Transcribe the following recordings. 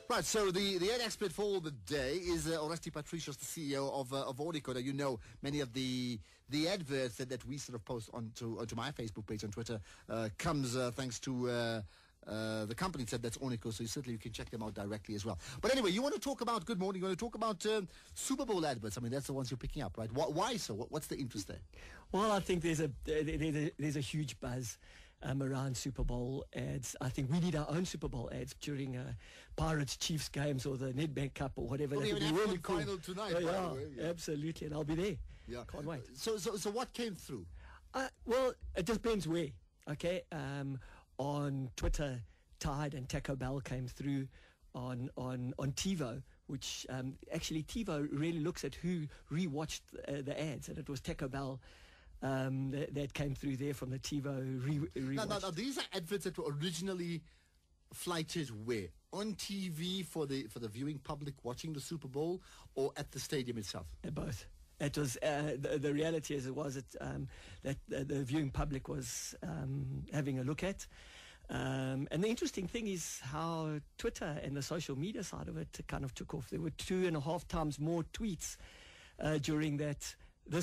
Right, so the ad expert for the day is Oresti Patricios, the CEO of Ornico. Now, you know, many of the adverts that we sort of post onto my Facebook page on Twitter comes thanks to the company said that's Ornico, so certainly you can check them out directly as well. But anyway, you want to talk about, good morning, you want to talk about Super Bowl adverts. I mean, that's the ones you're picking up, right? Why so? What's the interest there? Well, I think there's a huge buzz around Super Bowl ads. I think we need our own Super Bowl ads during Pirates Chiefs games or the Nedbank Cup or whatever. Well, that would be really cool. Final tonight, by the way, yeah, absolutely, and I'll be there. Yeah, can't wait. So what came through? Well, it depends where. Okay, on Twitter, Tide and Taco Bell came through. On TiVo, which actually TiVo really looks at who rewatched the ads, and it was Taco Bell that came through there from the TiVo rewatch. Now, these are adverts that were originally flighted where? On TV for the viewing public watching the Super Bowl, or at the stadium itself? Both. It was the reality as it was that the viewing public was having a look at. And the interesting thing is how Twitter and the social media side of it kind of took off. There were 2.5 times more tweets during this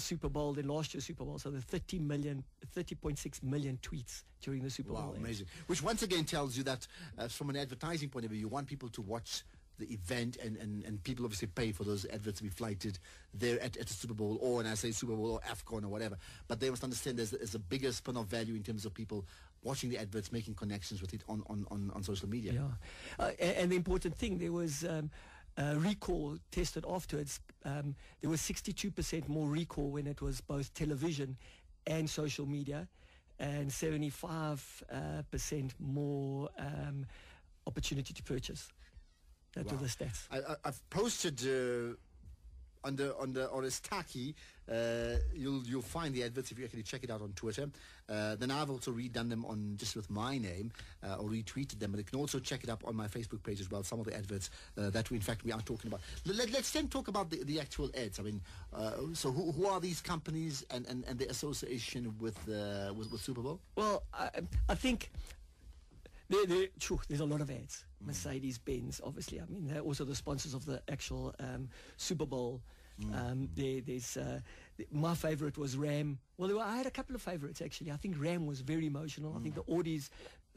Super Bowl than last year's Super Bowl. So the 30.6 million tweets during the Super Bowl. Wow, amazing. Which once again tells you that from an advertising point of view, you want people to watch the event, and people obviously pay for those adverts to be flighted there at the Super Bowl, or when I say Super Bowl or AFCON or whatever. But they must understand there's a bigger spin of value in terms of people watching the adverts, making connections with it on social media. Yeah, and the important thing, there was recall tested afterwards. There was 62% more recall when it was both television and social media, and 75% more opportunity to purchase. That were the stats. I've posted under Oresti. You'll find the adverts if you actually check it out on Twitter. Then I've also redone them on just with my name or retweeted them. But you can also check it up on my Facebook page as well. Some of the adverts that we are talking about. Let's then talk about the actual ads. I mean, so who are these companies and the association with Super Bowl? Well, I think. There's a lot of ads. Mercedes-Benz, obviously. I mean, they're also the sponsors of the actual Super Bowl. There's my favorite was Ram. Well, I had a couple of favorites actually. I think Ram was very emotional. I think the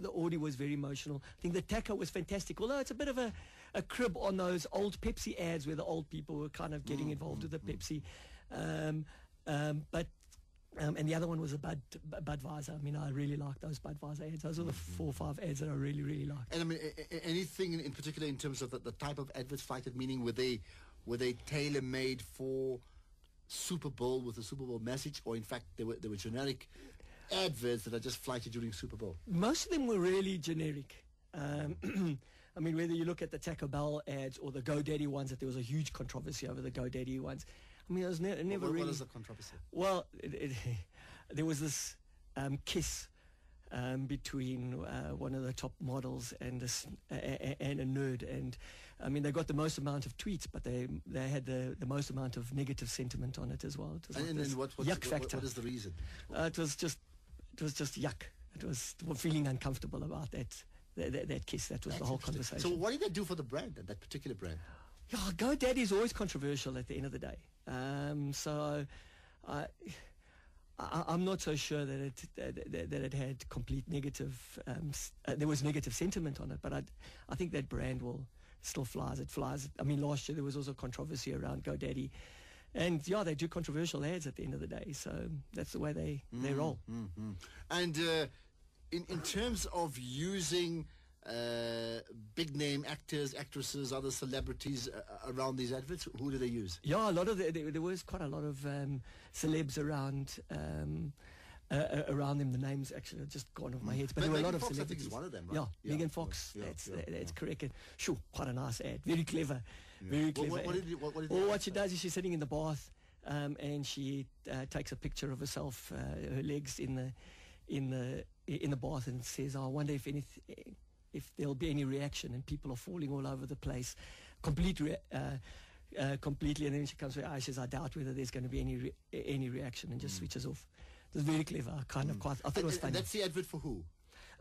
Audi was very emotional. I think the Taco was fantastic. Although it's a bit of a crib on those old Pepsi ads where the old people were kind of getting involved with the Pepsi. But and the other one was a Budweiser. I mean, I really liked those Budweiser ads. Those are the 4 or 5 ads that I really, really liked. And I mean, anything in particular in terms of the type of adverts flighted, meaning were they tailor-made for Super Bowl with a Super Bowl message, or in fact they were generic adverts that are just flighted during Super Bowl? Most of them were really generic. I mean, whether you look at the Taco Bell ads or the GoDaddy ones, that there was a huge controversy over the GoDaddy ones. I mean, it was never really... What is the controversy? Well, there was this kiss between one of the top models and a nerd, and I mean, they got the most amount of tweets, but they had the most amount of negative sentiment on it as well. It was and yuck factor. What is the reason? It was just yuck. It was feeling uncomfortable about that kiss. That was the whole conversation. So what did they do for the brand, that particular brand? Yeah, GoDaddy is always controversial at the end of the day. So I'm not so sure that it had complete negative. There was negative sentiment on it, but I think that brand will still flies. It flies. I mean, last year there was also controversy around GoDaddy, and yeah, they do controversial ads at the end of the day. So that's the way they roll. Mm-hmm. And in terms of using big name actors, actresses, other celebrities around these adverts, who do they use? Yeah, a lot of there was quite a lot of celebs around them. The names actually are just gone off my head, but there were a lot of Fox, celebrities. I think is one of them, right? Yeah, Megan Fox. That's correct. And, sure, quite a nice ad. Very clever. Very clever. What she does is she's sitting in the bath, and she takes a picture of herself, her legs in the bath, and says, "I wonder if there'll be any reaction," and people are falling all over the place, completely, and then she comes with says, "I doubt whether there's going to be any reaction," and just switches off. It was very clever. I thought it was funny. And that's the advert for who?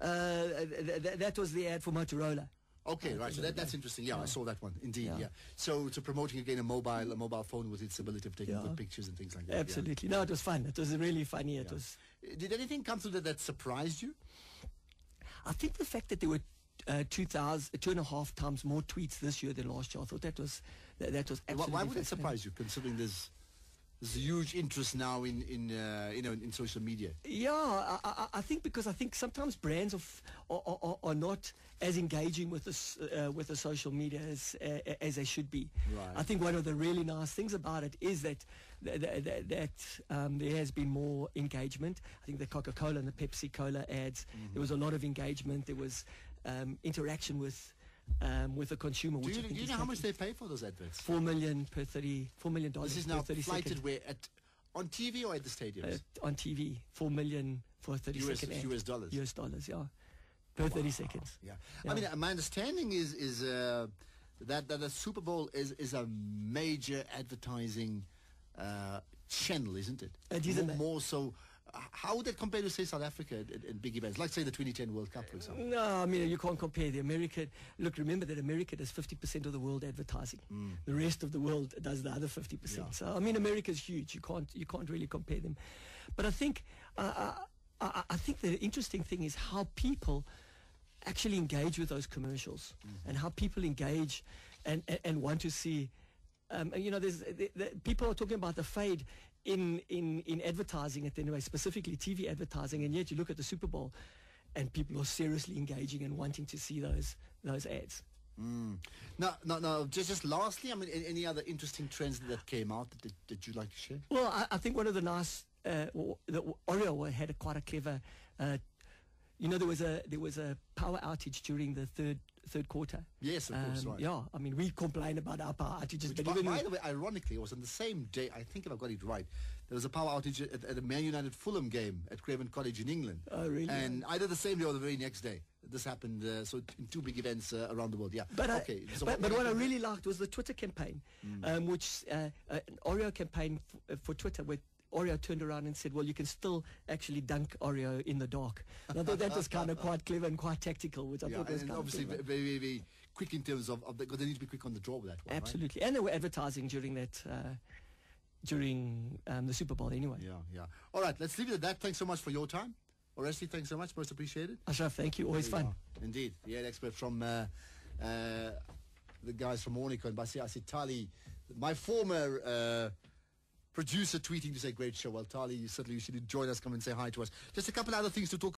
That was the ad for Motorola. Okay, right. So that's interesting. Yeah, I saw that one. Indeed, yeah. So promoting again a mobile phone with its ability of taking good pictures and things like that. Absolutely. No, it was fun. It was really funny. It was. Did anything come through that surprised you? I think the fact that there were 2.5 times more tweets this year than last year. I thought that was absolutely. Why would it surprise you, considering there's a huge interest now in social media? Yeah, I think because I think sometimes brands are not as engaging with the social media as they should be. Right. I think one of the really nice things about it is that there has been more engagement. I think the Coca-Cola and the Pepsi-Cola ads, there was a lot of engagement. There was interaction with the consumer. Do you know how much they pay for those adverts? $4 million This is now per 30 flighted seconds. where on TV or at the stadiums? On TV, $4 million for a 30-second ad. US dollars. US dollars, yeah, per 30 seconds. Yeah. I mean, my understanding is that the Super Bowl is a major advertising channel, isn't it? It is more so. How would that compare to, say, South Africa in big events, like, say, the 2010 World Cup, for example? No, I mean, you can't compare the American. Look, remember that America does 50% of the world advertising. The rest of the world does the other 50%. Yeah. So, I mean, America's huge. You can't really compare them. But I think the interesting thing is how people actually engage with those commercials and how people engage and want to see. There's people are talking about the fade in advertising at the anyway, specifically TV advertising, and yet you look at the Super Bowl and people are seriously engaging and wanting to see those ads. No. Just lastly, I mean, any other interesting trends that came out that you'd like to share? Well, I think one of the nice, Oreo had quite a clever. There was a power outage during the third quarter. Yes, of course, right. Yeah, I mean, we complain about our power outages. But by the way, ironically, it was on the same day, I think if I've got it right, there was a power outage at a Man United Fulham game at Craven Cottage in England. Oh, really? And either the same day or the very next day. This happened, so in two big events around the world, yeah. But, okay. So but what I really liked was the Twitter campaign, which an Oreo campaign for Twitter, where Oreo turned around and said, well, you can still actually dunk Oreo in the dark. And I thought that was kind of quite clever and quite tactical, which I thought was kind obviously of clever. very, very quick in terms of because they need to be quick on the draw with that one. Absolutely. Right? And they were advertising during that, during the Super Bowl anyway. Yeah. All right, let's leave it at that. Thanks so much for your time. Oresti, thanks so much. Most appreciated. Ashraf, thank you. Always fun. Indeed. Yeah, an expert from the guys from Ornico and Basi Tali, my former producer, tweeting to say great show. Well, Tali, you should join us, come and say hi to us. Just a couple other things to talk